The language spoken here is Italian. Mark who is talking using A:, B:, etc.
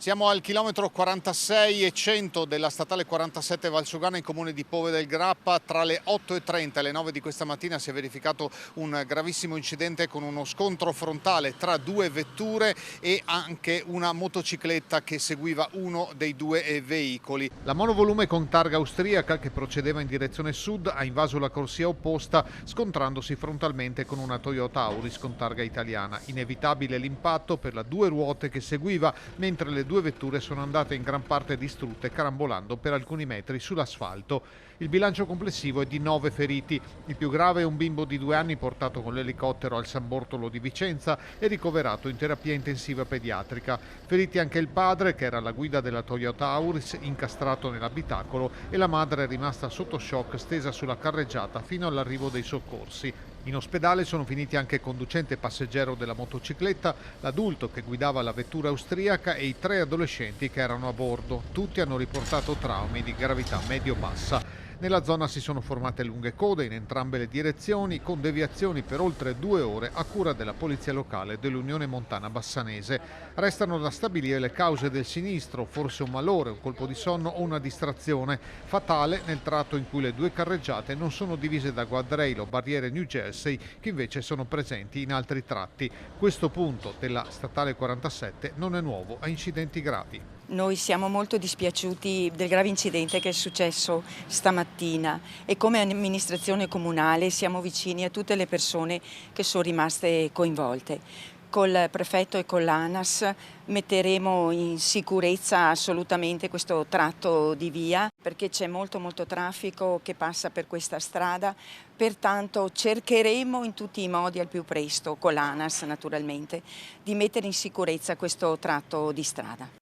A: Siamo al chilometro 46 e 100 della statale 47 Valsugana in comune di Pove del Grappa. Tra le 8:30 e le 9 di questa mattina si è verificato un gravissimo incidente con uno scontro frontale tra due vetture e anche una motocicletta che seguiva uno dei due veicoli. La monovolume con targa austriaca che procedeva in direzione sud ha invaso la corsia opposta scontrandosi frontalmente con una Toyota Auris con targa italiana. Inevitabile l'impatto per la due ruote che seguiva, mentre le due vetture sono andate in gran parte distrutte carambolando per alcuni metri sull'asfalto. Il bilancio complessivo è di 9 feriti. Il più grave è un bimbo di 2 anni portato con l'elicottero al San Bortolo di Vicenza e ricoverato in terapia intensiva pediatrica. Feriti anche il padre, che era alla guida della Toyota Auris, incastrato nell'abitacolo, e la madre è rimasta sotto shock stesa sulla carreggiata fino all'arrivo dei soccorsi. In ospedale sono finiti anche il conducente passeggero della motocicletta, l'adulto che guidava la vettura austriaca e i 3 adolescenti che erano a bordo. Tutti hanno riportato traumi di gravità medio-bassa. Nella zona si sono formate lunghe code in entrambe le direzioni, con deviazioni per oltre 2 ore a cura della polizia locale dell'Unione Montana Bassanese. Restano da stabilire le cause del sinistro, forse un malore, un colpo di sonno o una distrazione, fatale nel tratto in cui le due carreggiate non sono divise da guardrail o barriere New Jersey, che invece sono presenti in altri tratti. Questo punto della statale 47 non è nuovo a incidenti gravi.
B: Noi siamo molto dispiaciuti del grave incidente che è successo stamattina e come amministrazione comunale siamo vicini a tutte le persone che sono rimaste coinvolte. Col prefetto e con l'ANAS metteremo in sicurezza assolutamente questo tratto di via perché c'è molto traffico che passa per questa strada, pertanto cercheremo in tutti i modi al più presto, con l'ANAS naturalmente, di mettere in sicurezza questo tratto di strada.